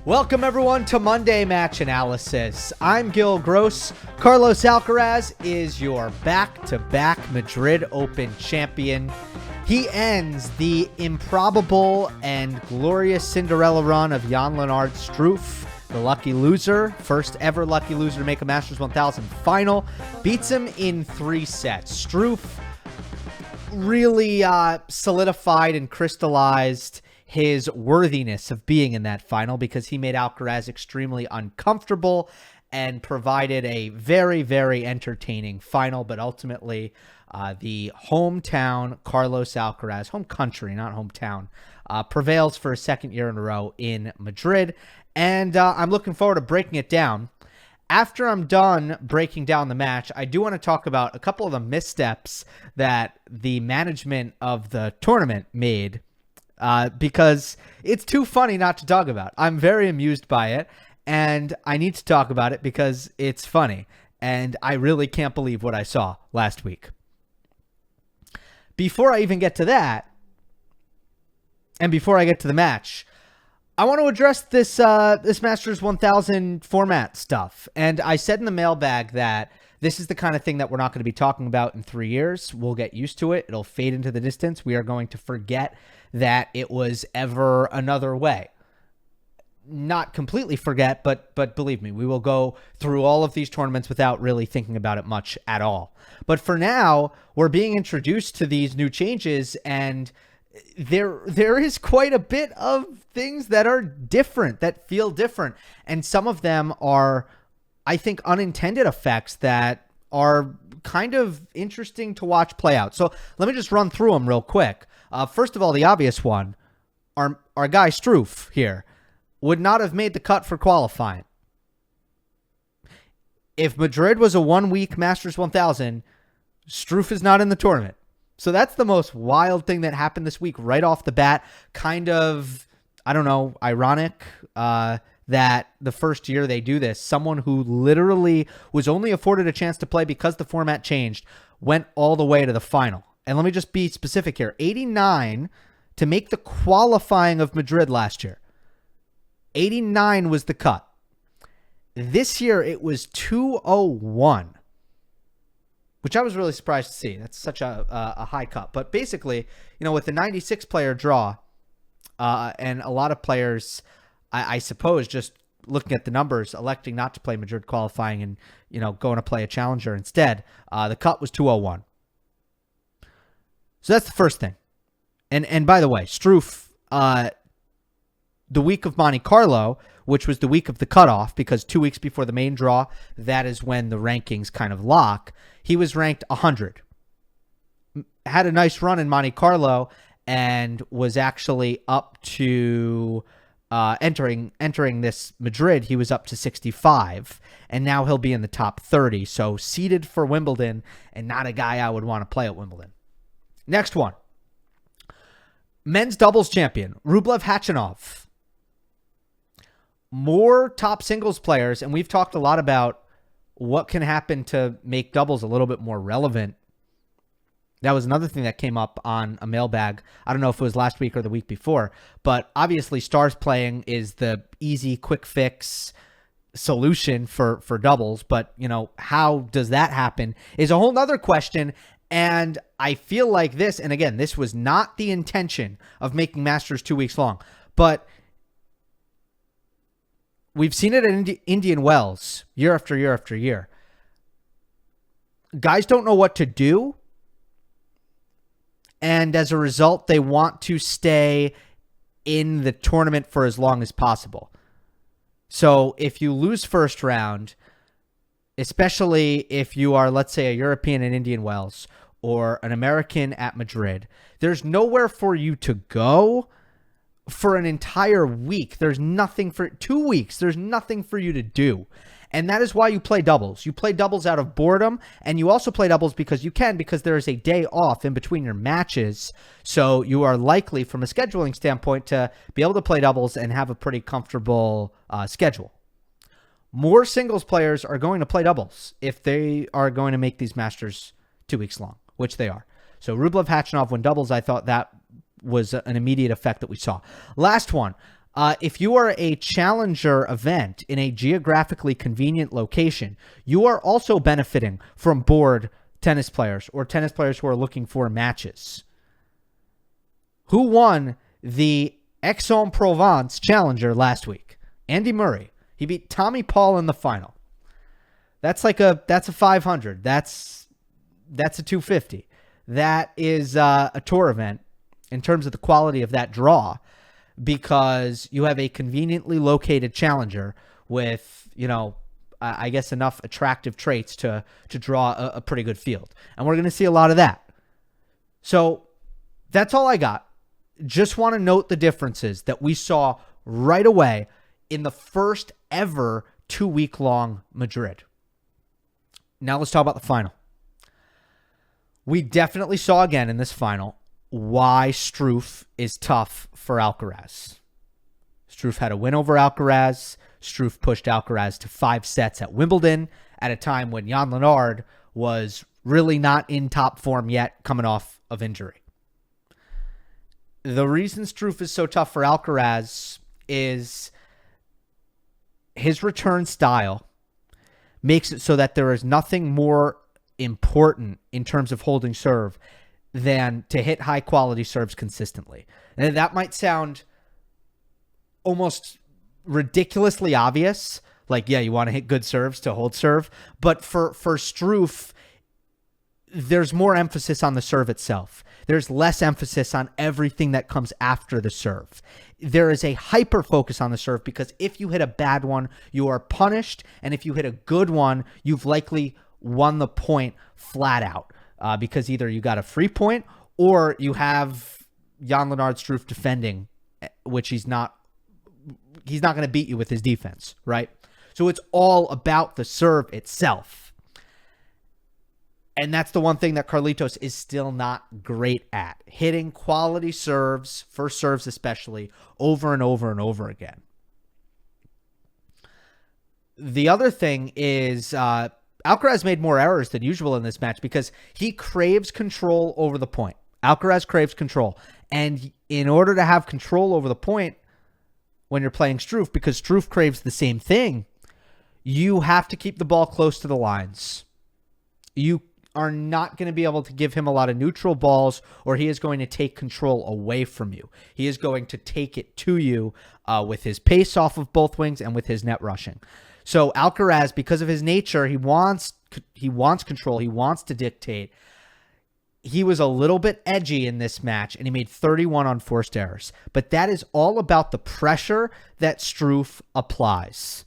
Welcome everyone to Monday Match Analysis. I'm Gill Gross. Carlos Alcaraz is your back-to-back Madrid Open champion. He ends the improbable and glorious Cinderella run of Jan-Lennard Struff, the lucky loser, first ever lucky loser to make a Masters 1000 final. Beats him in 3 sets. Struff really solidified and crystallized his worthiness of being in that final because he made Alcaraz extremely uncomfortable and provided a very, very entertaining final. But ultimately, the hometown Carlos Alcaraz, home country, not hometown, prevails for a second year in a row in Madrid. And I'm looking forward to breaking it down. After I'm done breaking down the match, I do want to talk about a couple of the missteps that the management of the tournament made. Because it's too funny not to talk about. I'm very amused by it, and I need to talk about it because it's funny, and I really can't believe what I saw last week. Before I even get to that, and before I get to the match, I want to address this Masters 1000 format stuff. And I said in the mailbag that this is the kind of thing that we're not going to be talking about in 3 years. We'll get used to it. It'll fade into the distance. We are going to forget that it was ever another way. Not completely forget, but believe me, we will go through all of these tournaments without really thinking about it much at all. But for now, we're being introduced to these new changes, and there is quite a bit of things that are different, that feel different. And some of them are, I think, unintended effects that are kind of interesting to watch play out. So let me just run through them real quick. First of all, the obvious one, our guy Struff here would not have made the cut for qualifying. If Madrid was a 1-week Masters 1000, Struff is not in the tournament. So that's the most wild thing that happened this week right off the bat. Kind of, I don't know, ironic that the first year they do this, someone who literally was only afforded a chance to play because the format changed went all the way to the final. And let me just be specific here. 89 to make the qualifying of Madrid last year. 89 was the cut. This year it was 201, which I was really surprised to see. That's such a high cut. But basically, you know, with the 96 player draw and a lot of players, I suppose, just looking at the numbers, electing not to play Madrid qualifying and, you know, going to play a challenger instead, the cut was 201. So that's the first thing. And by the way, Struff, the week of Monte Carlo, which was the week of the cutoff, because 2 weeks before the main draw, that is when the rankings kind of lock, he was ranked 100. Had a nice run in Monte Carlo and was actually up to entering this Madrid. He was up to 65, and now he'll be in the top 30. So seeded for Wimbledon, and not a guy I would want to play at Wimbledon. Next one. Men's doubles champion, Rublev Khachanov. More top singles players, and we've talked a lot about what can happen to make doubles a little bit more relevant. That was another thing that came up on a mailbag. I don't know if it was last week or the week before, but obviously stars playing is the easy, quick fix solution for doubles. But, you know, how does that happen is a whole nother question. And I feel like this, and again, this was not the intention of making Masters 2 weeks long, but we've seen it at Indian Wells year after year after year. Guys don't know what to do, and as a result, they want to stay in the tournament for as long as possible. So if you lose first round, especially if you are, let's say, a European in Indian Wells or an American at Madrid, there's nowhere for you to go for an entire week. There's nothing for 2 weeks. There's nothing for you to do. And that is why you play doubles. You play doubles out of boredom, and you also play doubles because you can, because there is a day off in between your matches. So you are likely, from a scheduling standpoint, to be able to play doubles and have a pretty comfortable schedule. More singles players are going to play doubles if they are going to make these Masters 2 weeks long, which they are. So Rublev Khachanov won doubles. I thought that was an immediate effect that we saw. Last one. If you are a challenger event in a geographically convenient location, you are also benefiting from bored tennis players or tennis players who are looking for matches. Who won the Aix-en-Provence Challenger last week? Andy Murray. He beat Tommy Paul in the final. That's a 500. That's a 250. That is a tour event in terms of the quality of that draw, because you have a conveniently located challenger with, I guess enough attractive traits to draw a pretty good field. And we're going to see a lot of that. So that's all I got. Just want to note the differences that we saw right away in the first ever 2-week-long Madrid. Now let's talk about the final. We definitely saw again in this final why Struff is tough for Alcaraz. Struff had a win over Alcaraz. Struff pushed Alcaraz to 5 sets at Wimbledon at a time when Jan-Lennard was really not in top form yet, coming off of injury. The reason Struff is so tough for Alcaraz is his return style makes it so that there is nothing more important in terms of holding serve than to hit high-quality serves consistently. And that might sound almost ridiculously obvious. Like, yeah, you want to hit good serves to hold serve. But for Struff, there's more emphasis on the serve itself. There's less emphasis on everything that comes after the serve. There is a hyper focus on the serve because if you hit a bad one, you are punished. And if you hit a good one, you've likely won the point flat out because either you got a free point or you have Jan-Lennard Struff defending, which he's not going to beat you with his defense, right? So it's all about the serve itself. And that's the one thing that Carlitos is still not great at. Hitting quality serves, first serves especially, over and over and over again. The other thing is Alcaraz made more errors than usual in this match because he craves control over the point. Alcaraz craves control. And in order to have control over the point when you're playing Struff, because Struff craves the same thing, you have to keep the ball close to the lines. You are not going to be able to give him a lot of neutral balls, or he is going to take control away from you. He is going to take it to you with his pace off of both wings and with his net rushing. So Alcaraz, because of his nature, he wants control. He wants to dictate. He was a little bit edgy in this match, and he made 31 unforced errors. But that is all about the pressure that Struff applies,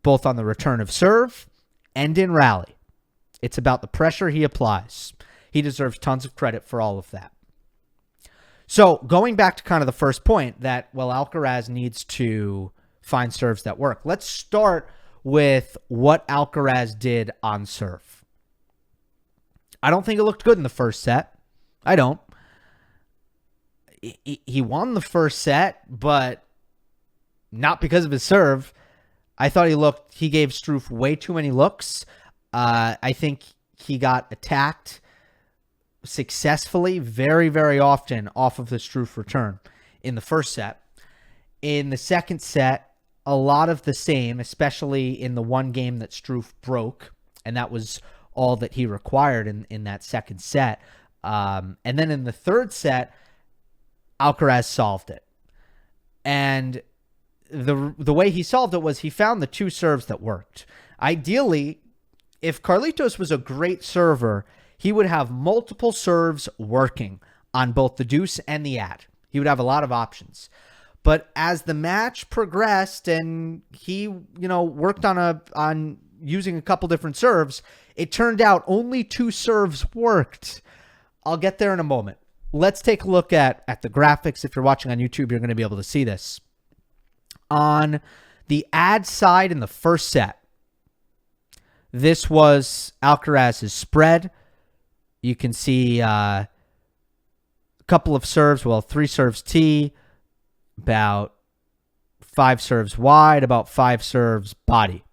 both on the return of serve and in rally. It's about the pressure he applies. He deserves tons of credit for all of that. So going back to kind of the first point that, well, Alcaraz needs to find serves that work. Let's start with what Alcaraz did on serve. I don't think it looked good in the first set. I don't. He won the first set, but not because of his serve. I thought he gave Struff way too many looks. I think he got attacked successfully very, very often off of the Struff return in the first set. In the second set, a lot of the same, especially in the one game that Struff broke, and that was all that he required in that second set. And then in the third set, Alcaraz solved it. And the way he solved it was he found the 2 serves that worked. Ideally, if Carlitos was a great server, he would have multiple serves working on both the deuce and the ad. He would have a lot of options. But as the match progressed and he, worked on using a couple different serves, it turned out only 2 serves worked. I'll get there in a moment. Let's take a look at the graphics. If you're watching on YouTube, you're going to be able to see this. On the ad side in the first set, this was Alcaraz's spread. You can see a couple of serves, 3 serves T, about 5 serves wide, about 5 serves body.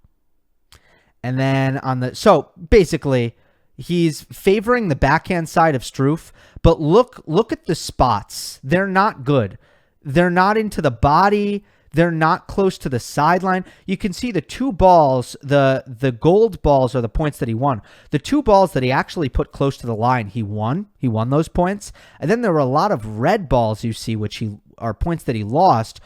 And then so basically he's favoring the backhand side of Struff, but look at the spots. They're not good. They're not into the body. They're not close to the sideline. You can see the two balls, the gold balls are the points that he won. The two balls that he actually put close to the line, he won. He won those points. And then there were a lot of red balls you see, which are points that he lost,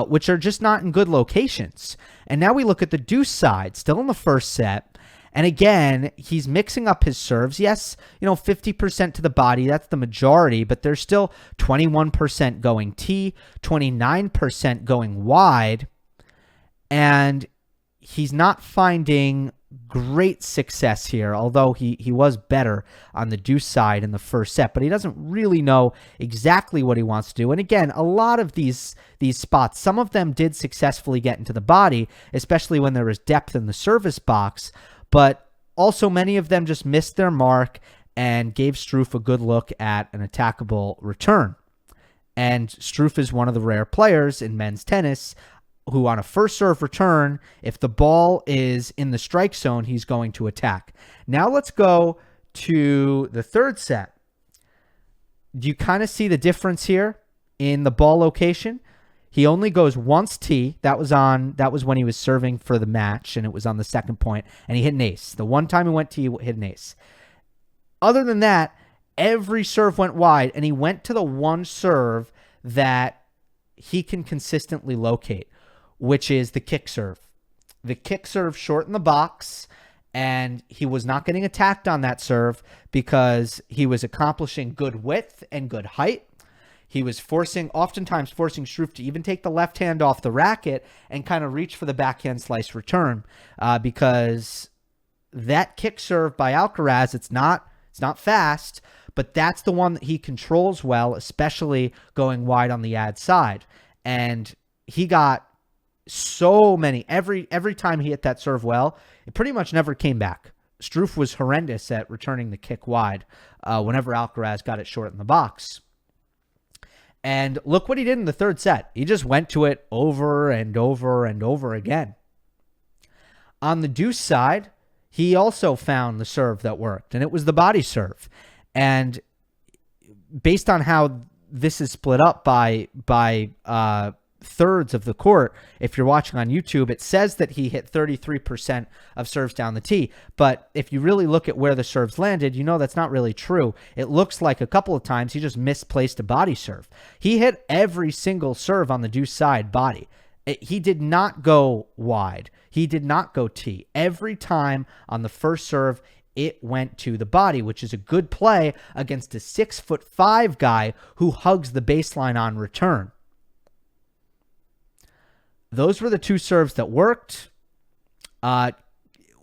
which are just not in good locations. And now we look at the deuce side, still in the first set. And again, he's mixing up his serves. Yes, 50% to the body. That's the majority, but there's still 21% going T, 29% going wide. And he's not finding great success here, although he was better on the deuce side in the first set, but he doesn't really know exactly what he wants to do. And again, a lot of these spots, some of them did successfully get into the body, especially when there was depth in the service box, but also many of them just missed their mark and gave Struff a good look at an attackable return. And Struff is one of the rare players in men's tennis who on a first serve return, if the ball is in the strike zone, he's going to attack. Now let's go to the third set. Do you kind of see the difference here in the ball location? He only goes once T. That was when he was serving for the match, and it was on the second point, and he hit an ace. The one time he went T, he hit an ace. Other than that, every serve went wide, and he went to the one serve that he can consistently locate, which is the kick serve. The kick serve short in the box, and he was not getting attacked on that serve because he was accomplishing good width and good height. He was oftentimes forcing Struff to even take the left hand off the racket and kind of reach for the backhand slice return because that kick serve by Alcaraz, it's not fast, but that's the one that he controls well, especially going wide on the ad side. And he got so many, every time he hit that serve well, it pretty much never came back. Struff was horrendous at returning the kick wide whenever Alcaraz got it short in the box. And look what he did in the third set. He just went to it over and over and over again. On the deuce side, he also found the serve that worked, and it was the body serve. And based on how this is split up by thirds of the court, if you're watching on YouTube, it says that he hit 33% of serves down the tee. But if you really look at where the serves landed, that's not really true. It looks like a couple of times he just misplaced a body serve. He hit every single serve on the deuce side body. He did not go wide. He did not go tee. Every time on the first serve, it went to the body, which is a good play against a 6'5" guy who hugs the baseline on return. Those were the two serves that worked. Was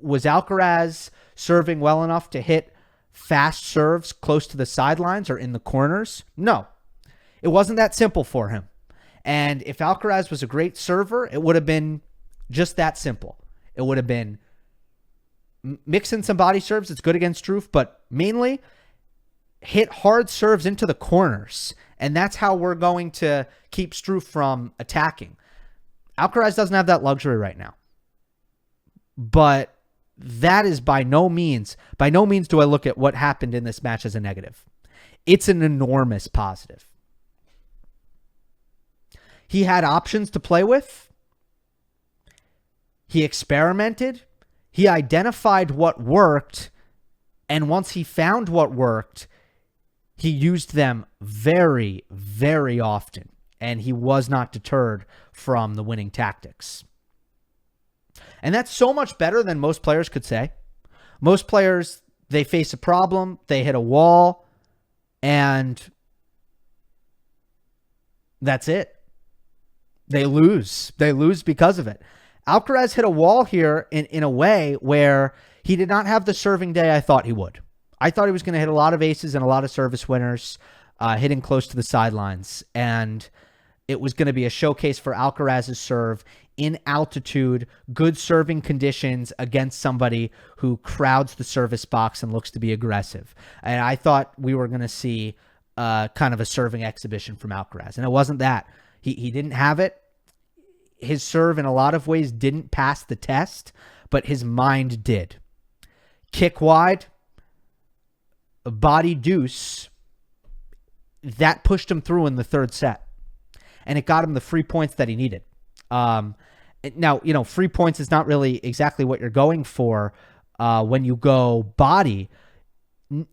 Alcaraz serving well enough to hit fast serves close to the sidelines or in the corners? No. It wasn't that simple for him. And if Alcaraz was a great server, it would have been just that simple. It would have been mix in some body serves. It's good against Struff, but mainly hit hard serves into the corners. And that's how we're going to keep Struff from attacking. Alcaraz doesn't have that luxury right now. But that is by no means do I look at what happened in this match as a negative. It's an enormous positive. He had options to play with. He experimented. He identified what worked. And once he found what worked, he used them very, very often. And he was not deterred from the winning tactics. And that's so much better than most players could say. Most players, they face a problem, they hit a wall, and that's it. They lose. They lose because of it. Alcaraz hit a wall here in a way where he did not have the serving day I thought he would. I thought he was going to hit a lot of aces and a lot of service winners, hitting close to the sidelines. And it was going to be a showcase for Alcaraz's serve in altitude, good serving conditions against somebody who crowds the service box and looks to be aggressive. And I thought we were going to see kind of a serving exhibition from Alcaraz. And it wasn't that. He didn't have it. His serve in a lot of ways didn't pass the test, but his mind did. Kick wide, body deuce, that pushed him through in the third set. and it got him the free points that he needed. Now, free points is not really exactly what you're going for when you go body.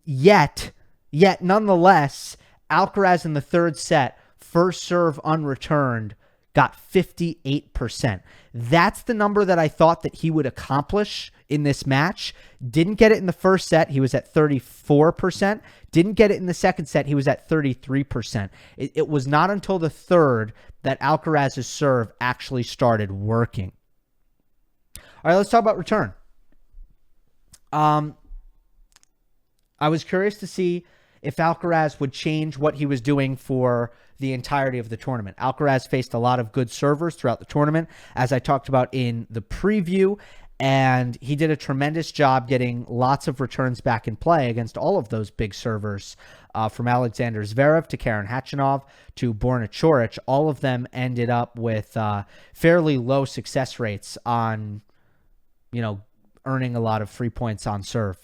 Yet, nonetheless, Alcaraz in the third set, first serve unreturned, got 58%. That's the number that I thought that he would accomplish in this match. Didn't get it in the first set. He was at 34%. Didn't get it in the second set. He was at 33%. It was not until the third that Alcaraz's serve actually started working. All right, let's talk about return. I was curious to see if Alcaraz would change what he was doing for the entirety of the tournament. Alcaraz faced a lot of good servers throughout the tournament, as I talked about in the preview, and he did a tremendous job getting lots of returns back in play against all of those big servers, from Alexander Zverev to Karen Khachanov to Borna Coric. All of them ended up with fairly low success rates on, earning a lot of free points on serve.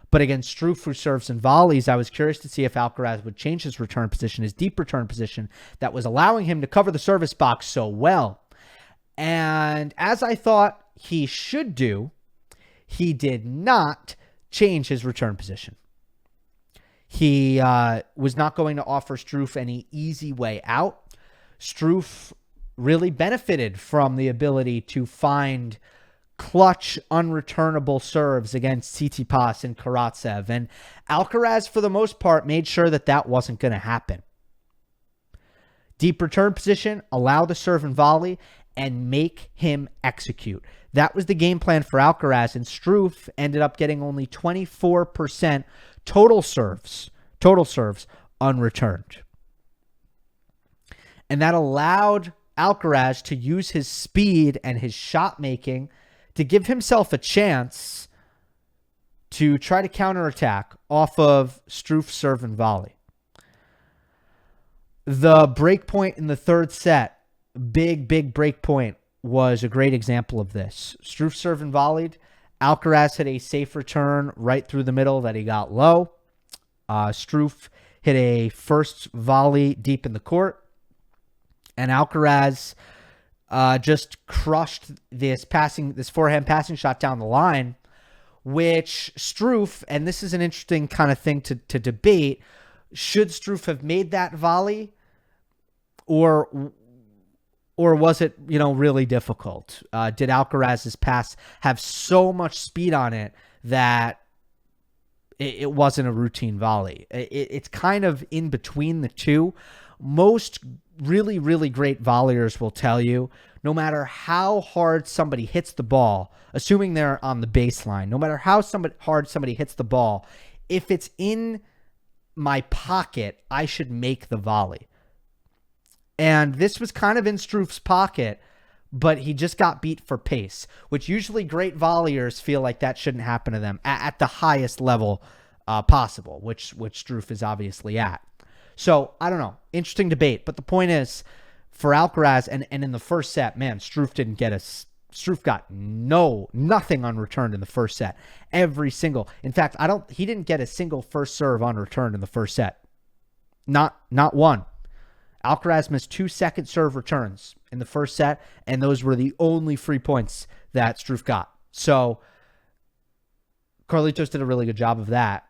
But against Struff, who serves and volleys, I was curious to see if Alcaraz would change his return position, his deep return position, that was allowing him to cover the service box so well. And as I thought he should do, he did not change his return position. He was not going to offer Struff any easy way out. Struff really benefited from the ability to find clutch, unreturnable serves against Tsitsipas and Karatsev. And Alcaraz, for the most part, made sure that that wasn't going to happen. Deep return position, allow the serve and volley, and make him execute. That was the game plan for Alcaraz, and Struff ended up getting only 24% total serves unreturned. And that allowed Alcaraz to use his speed and his shot making to give himself a chance to try to counterattack off of Struff's serve and volley. The break point in the third set, big break point, was a great example of this. Struff serve and volleyed. Alcaraz hit a safe return right through the middle that he got low. Struff hit a first volley deep in the court. And Alcaraz just crushed this forehand passing shot down the line, which Struff, and this is an interesting kind of thing to debate, should Struff have made that volley, or was it, really difficult? Did Alcaraz's pass have so much speed on it that it wasn't a routine volley? It's kind of in between the two. Most really, really great volleyers will tell you, no matter how hard somebody hits the ball, assuming they're on the baseline, no matter how hard somebody hits the ball, if it's in my pocket, I should make the volley. And this was kind of in Struff's pocket, but he just got beat for pace, which usually great volleyers feel like that shouldn't happen to them at the highest level possible, which Struff is obviously at. So, I don't know. Interesting debate. But the point is, for Alcaraz, and in the first set, man, Struff got nothing unreturned in the first set. In fact, he didn't get a single first serve unreturned in the first set. Not one. Alcaraz missed 2 second serve returns in the first set, and those were the only free points that Struff got. So, Carlitos did a really good job of that.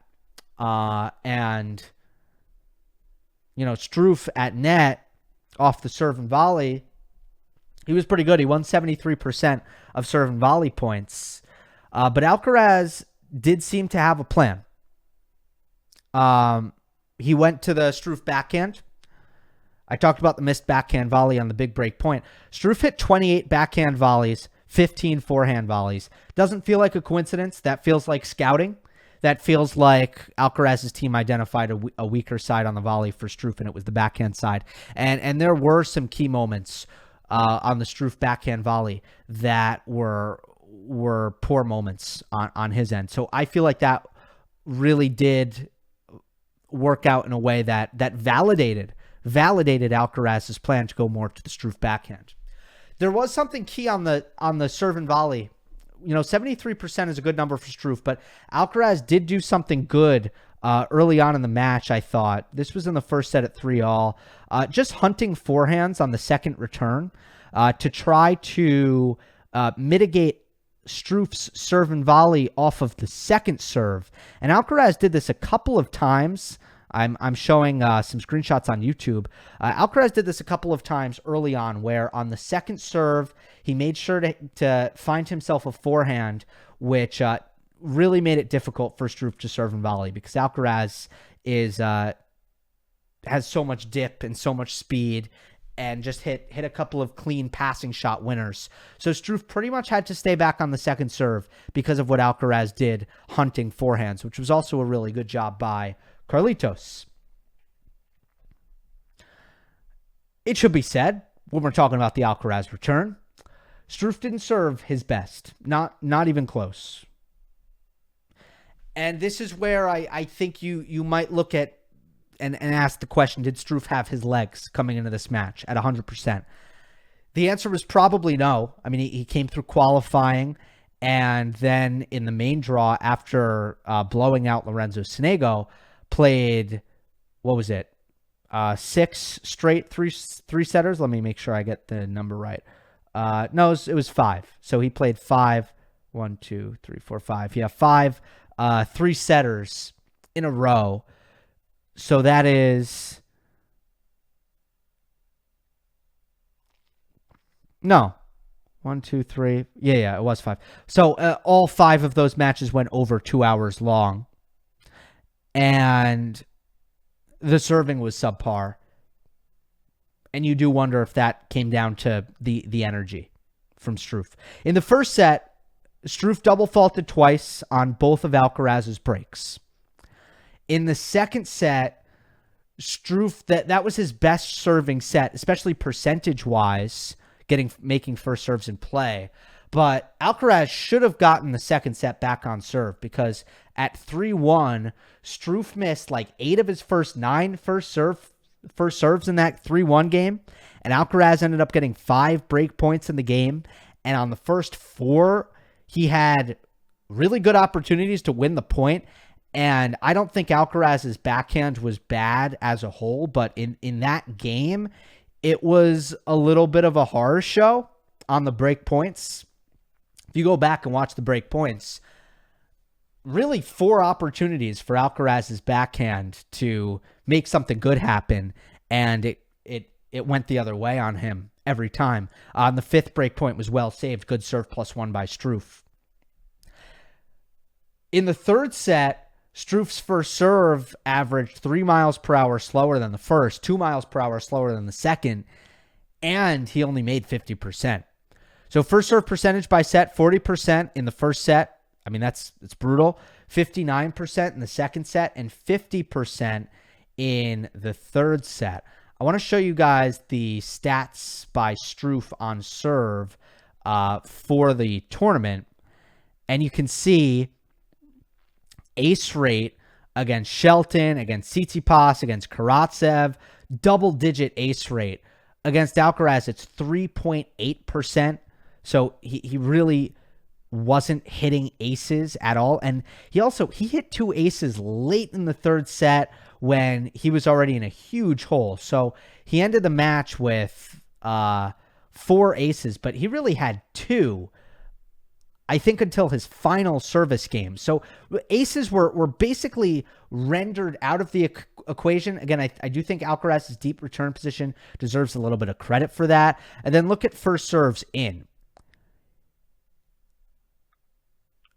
And Struff at net off the serve and volley, he was pretty good. He won 73% of serve and volley points. But Alcaraz did seem to have a plan. He went to the Struff backhand. I talked about the missed backhand volley on the big break point. Struff hit 28 backhand volleys, 15 forehand volleys. Doesn't feel like a coincidence. That feels like scouting. That feels like Alcaraz's team identified a weaker side on the volley for Struff, and it was the backhand side. And there were some key moments on the Struff backhand volley that were poor moments on his end. So I feel like that really did work out in a way that validated Alcaraz's plan to go more to the Struff backhand. There was something key on the serve and volley. 73% is a good number for Struff, but Alcaraz did do something good early on in the match, I thought. This was in the first set at 3-all. Just hunting forehands on the second return to try to mitigate Struff's serve and volley off of the second serve. And Alcaraz did this a couple of times. I'm showing some screenshots on YouTube. Alcaraz did this a couple of times early on, where on the second serve, he made sure to find himself a forehand, which really made it difficult for Struff to serve and volley, because Alcaraz has so much dip and so much speed, and just hit a couple of clean passing shot winners. So Struff pretty much had to stay back on the second serve because of what Alcaraz did hunting forehands, which was also a really good job by Carlitos. It should be said, when we're talking about the Alcaraz return, Struff didn't serve his best. Not even close. And this is where I think you might look at and ask the question, did Struff have his legs coming into this match at 100%? The answer was probably no. I mean, he came through qualifying, and then in the main draw, after blowing out Lorenzo Sonego, played, what was it? 6 straight three-setters. Let me make sure I get the number right. No, it was 5. So he played 5. 1, 2, 3, 4, 5. Yeah, 5 three-setters in a row. So that is... No. 1, 2, 3. Yeah, it was 5. So all 5 of those matches went over 2 hours long. And the serving was subpar. And you do wonder if that came down to the energy from Struff. In the first set, Struff double faulted twice on both of Alcaraz's breaks. In the second set, Struff, that was his best serving set, especially percentage-wise, making first serves in play. But Alcaraz should have gotten the second set back on serve, because at 3-1, Struff missed like 8 of his first 9 first serves in that 3-1 game, and Alcaraz ended up getting 5 break points in the game. And on the first 4, he had really good opportunities to win the point. And I don't think Alcaraz's backhand was bad as a whole, but in that game, it was a little bit of a horror show on the break points. If you go back and watch the break points, really 4 opportunities for Alcaraz's backhand to make something good happen, and it went the other way on him every time. On the 5th break point was well saved. Good serve +1 by Struff. In the third set, Struff's first serve averaged 3 miles per hour slower than the first, 2 miles per hour slower than the second, and he only made 50%. So first serve percentage by set, 40% in the first set. I mean, it's brutal. 59% in the second set and 50% in the third set. I want to show you guys the stats by Struff on serve for the tournament, and you can see ace rate against Shelton, against Tsitsipas, against Karatsev, double-digit ace rate. Against Alcaraz, it's 3.8%. So he really wasn't hitting aces at all. And he hit 2 aces late in the third set when he was already in a huge hole. So he ended the match with 4 aces, but he really had 2, I think, until his final service game. So aces were basically rendered out of the equation. Again, I do think Alcaraz's deep return position deserves a little bit of credit for that. And then look at first serves in.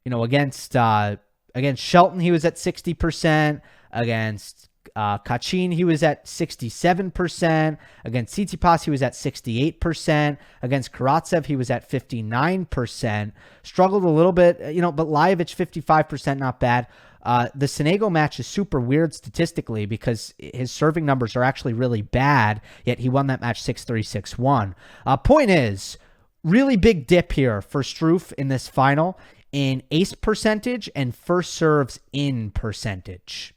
You know, against Shelton, he was at 60%. Against Kachin, he was at 67%. Against Tsitsipas, he was at 68%. Against Karatsev, he was at 59%. Struggled a little bit, but Lajovic, 55%, not bad. The Sonego match is super weird statistically because his serving numbers are actually really bad, yet he won that match 6-3, 6-1. Point is, really big dip here for Struff in this final in ace percentage and first serves in percentage,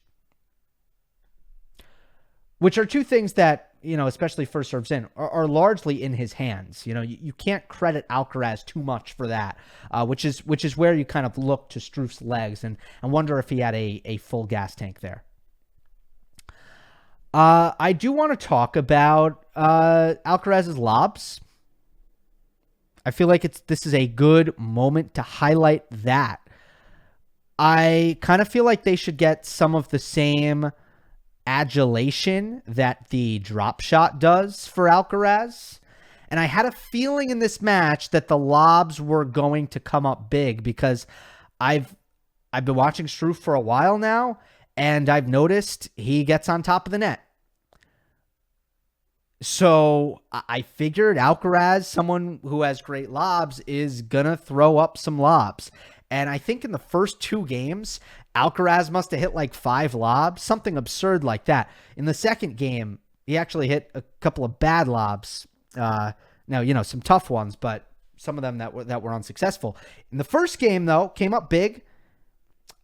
which are 2 things that especially first serves in, are largely in his hands. You can't credit Alcaraz too much for that, which is where you kind of look to Struff's legs and wonder if he had a full gas tank there. I do want to talk about Alcaraz's lobs. I feel like this is a good moment to highlight that. I kind of feel like they should get some of the same adulation that the drop shot does for Alcaraz. And I had a feeling in this match that the lobs were going to come up big because I've been watching Struff for a while now, and I've noticed he gets on top of the net. So I figured Alcaraz, someone who has great lobs, is going to throw up some lobs. And I think in the first 2 games, Alcaraz must have hit like 5 lobs, something absurd like that. In the second game, he actually hit a couple of bad lobs. Now, some tough ones, but some of them that were unsuccessful. In the first game, though, came up big.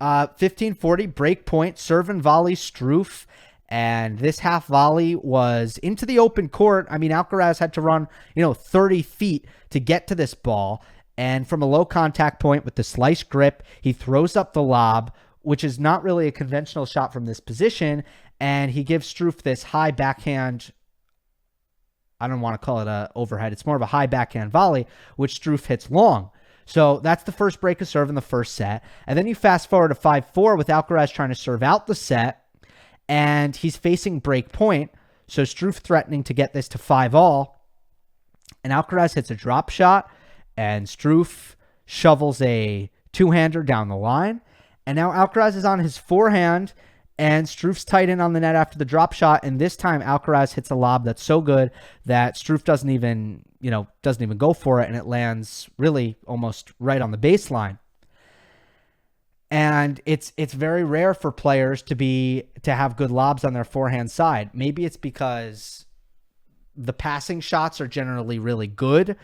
15-40, break point, serve and volley, Struff. And this half volley was into the open court. I mean, Alcaraz had to run, 30 feet to get to this ball. And from a low contact point with the slice grip, he throws up the lob, which is not really a conventional shot from this position. And he gives Struff this high backhand. I don't want to call it a overhead. It's more of a high backhand volley, which Struff hits long. So that's the first break of serve in the first set. And then you fast forward to 5-4 with Alcaraz trying to serve out the set. And he's facing break point. So Struff threatening to get this to 5-all. And Alcaraz hits a drop shot. And Struff shovels a 2-hander down the line. And now Alcaraz is on his forehand. And Struff's tight in on the net after the drop shot. And this time Alcaraz hits a lob that's so good that Struff doesn't even go for it. And it lands really almost right on the baseline. And it's very rare for players to have good lobs on their forehand side. Maybe it's because the passing shots are generally really good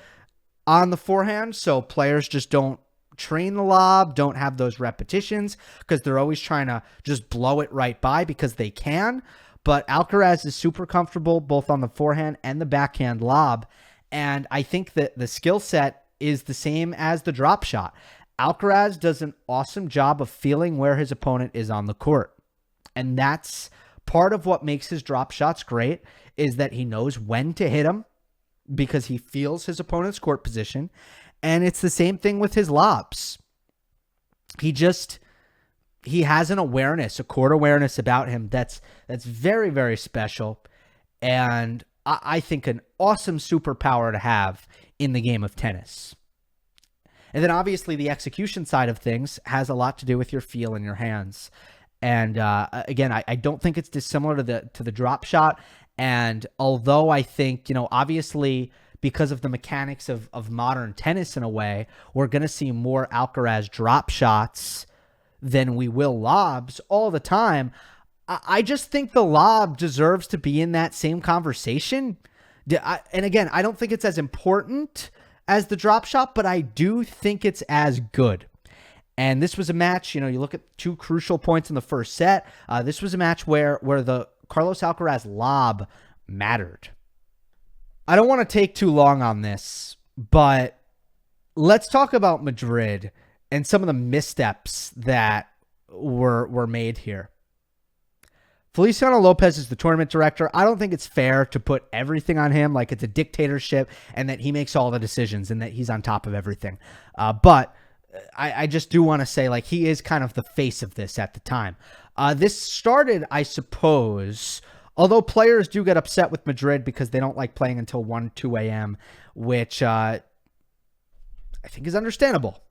on the forehand, so players just don't train the lob, don't have those repetitions because they're always trying to just blow it right by because they can. But Alcaraz is super comfortable both on the forehand and the backhand lob, and I think that the skill set is the same as the drop shot. Alcaraz does an awesome job of feeling where his opponent is on the court. And that's part of what makes his drop shots great, is that he knows when to hit them because he feels his opponent's court position. And it's the same thing with his lobs. He has an awareness, a court awareness about him that's very, very special. And I think an awesome superpower to have in the game of tennis. And then obviously the execution side of things has a lot to do with your feel in your hands. And again, I don't think it's dissimilar to the drop shot. And although I think, obviously because of the mechanics of modern tennis in a way, we're going to see more Alcaraz drop shots than we will lobs all the time. I just think the lob deserves to be in that same conversation. And again, I don't think it's as important as the drop shot, but I do think it's as good. And this was a match, you look at 2 crucial points in the first set. This was a match where the Carlos Alcaraz lob mattered. I don't want to take too long on this, but let's talk about Madrid and some of the missteps that were made here. Feliciano Lopez is the tournament director. I don't think it's fair to put everything on him like it's a dictatorship and that he makes all the decisions and that he's on top of everything. But I just do want to say, like, he is kind of the face of this at the time. This started, I suppose, although players do get upset with Madrid because they don't like playing until 1, 2 a.m., which I think is understandable.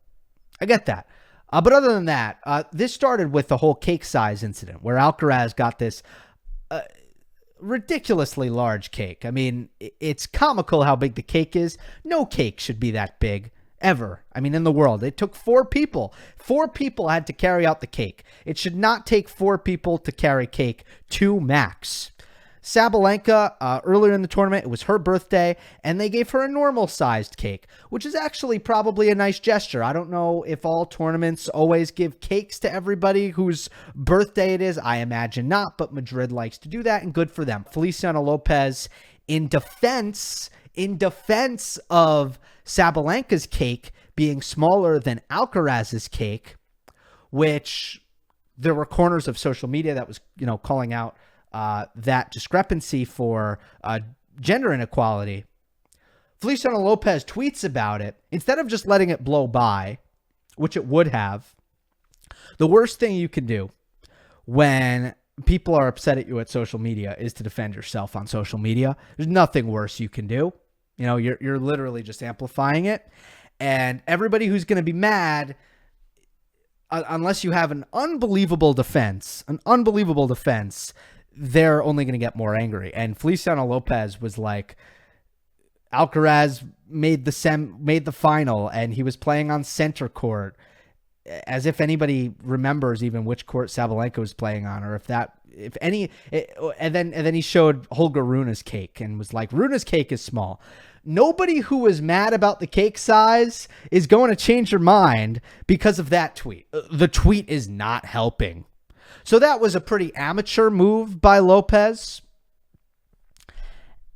I get that. But other than that, this started with the whole cake size incident where Alcaraz got this ridiculously large cake. I mean, it's comical how big the cake is. No cake should be that big ever. I mean, in the world, it took 4 people. 4 people had to carry out the cake. It should not take 4 people to carry cake, 2 max. Sabalenka, earlier in the tournament, it was her birthday, and they gave her a normal-sized cake, which is actually probably a nice gesture. I don't know if all tournaments always give cakes to everybody whose birthday it is. I imagine not, but Madrid likes to do that, and good for them. Feliciano Lopez, in defense of Sabalenka's cake being smaller than Alcaraz's cake, which there were corners of social media that was, calling out that discrepancy for gender inequality. Feliciano Lopez tweets about it. Instead of just letting it blow by, which it would have, the worst thing you can do when people are upset at you at social media is to defend yourself on social media. There's nothing worse you can do. You're literally just amplifying it. And everybody who's going to be mad, unless you have an unbelievable defense, they're only going to get more angry. And Feliciano Lopez was like, Alcaraz made the final, and he was playing on center court, as if anybody remembers even which court Sabalenka was playing on, or and then he showed Holger Rune's cake and was like, Rune's cake is small. Nobody who was mad about the cake size is going to change your mind because of that tweet. The tweet is not helping. So that was a pretty amateur move by Lopez.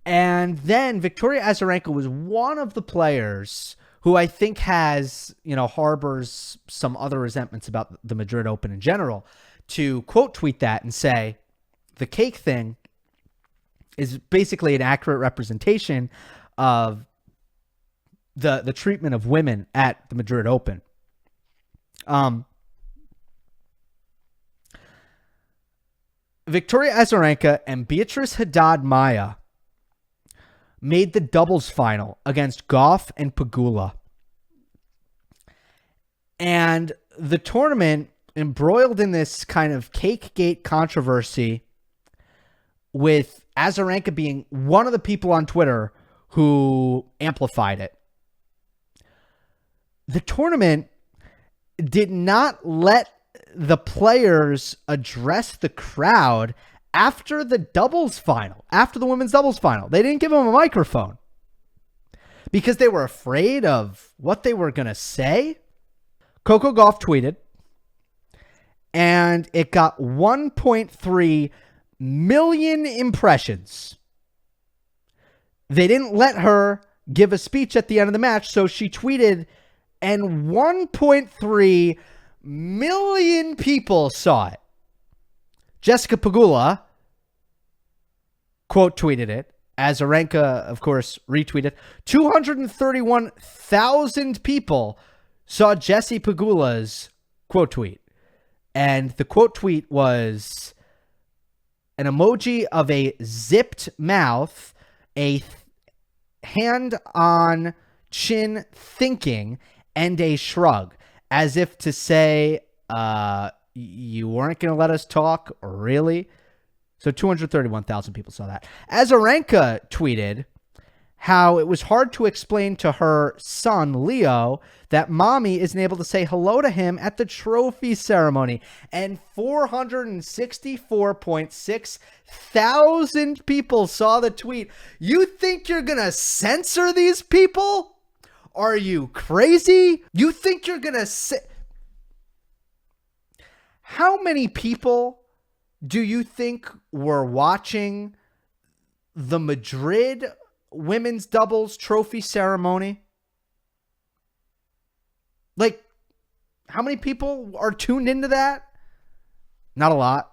And then Victoria Azarenka was one of the players who I think harbors some other resentments about the Madrid Open in general, to quote tweet that and say the cake thing is basically an accurate representation of the treatment of women at the Madrid Open. Victoria Azarenka and Beatriz Haddad Maia made the doubles final against Goff and Pegula. And the tournament embroiled in this kind of cake gate controversy, with Azarenka being one of the people on Twitter who amplified it. The tournament did not let the players address the crowd after the doubles final, after the women's doubles final. They didn't give them a microphone because they were afraid of what they were going to say. Coco Gauff tweeted, and it got 1.3 million impressions. They didn't let her give a speech at the end of the match, so she tweeted, and 1.3 million people saw it. Jessica Pegula quote tweeted it. Azarenka, of course, retweeted. 231,000 people saw Jessie Pegula's quote tweet. And the quote tweet was an emoji of a zipped mouth, a hand on chin thinking, and a shrug, as if to say, you weren't going to let us talk, really? So 231,000 people saw that. Azarenka tweeted how it was hard to explain to her son, Leo, that mommy isn't able to say hello to him at the trophy ceremony. And 464.6 thousand people saw the tweet. You think you're going to censor these people? Are you crazy? You think you're going to... How many people do you think were watching the Madrid women's doubles trophy ceremony? Like, how many people are tuned into that? Not a lot.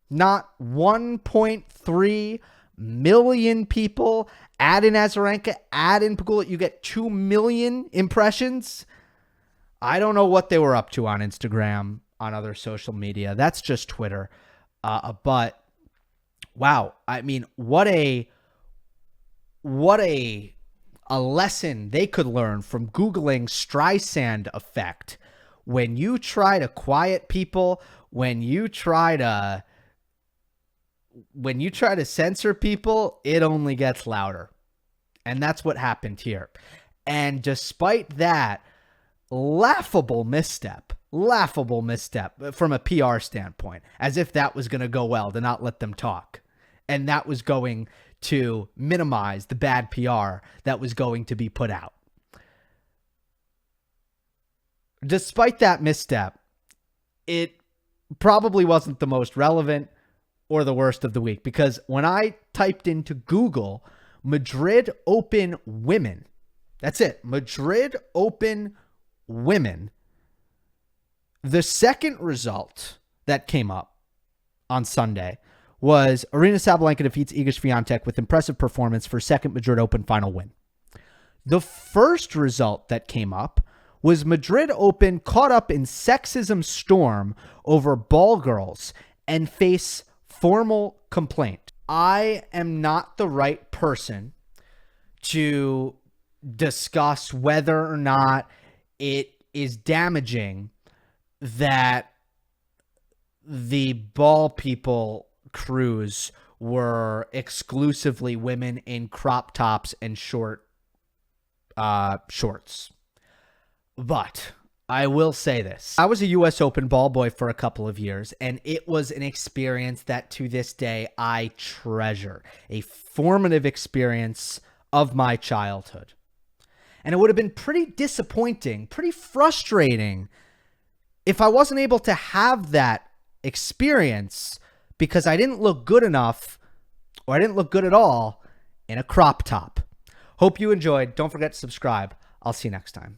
Not 1.3 million people. Add in Azarenka, add in Pegula, you get 2 million impressions. I don't know what they were up to on Instagram, on other social media. That's just Twitter. But wow, I mean, what a lesson they could learn from Googling Streisand effect. When you try to quiet people, when you try to censor people, it only gets louder. And that's what happened here. And despite that, laughable misstep from a PR standpoint, as if that was going to go well, to not let them talk. And that was going to minimize the bad PR that was going to be put out. Despite that misstep, it probably wasn't the most relevant or the worst of the week, because when I typed into Google Madrid Open women, that's it, Madrid Open women, the second result that came up on Sunday was Aryna Sabalenka defeats Iga Swiatek with impressive performance for second Madrid Open final win. The first result that came up was Madrid Open caught up in sexism storm over ball girls and face formal complaint. I am not the right person to discuss whether or not it is damaging that the ball people crews were exclusively women in crop tops and shorts. But I will say this. I was a U.S. Open ball boy for a couple of years, and it was an experience that to this day I treasure. A formative experience of my childhood. And it would have been pretty disappointing, pretty frustrating if I wasn't able to have that experience because I didn't look good enough, or I didn't look good at all, in a crop top. Hope you enjoyed. Don't forget to subscribe. I'll see you next time.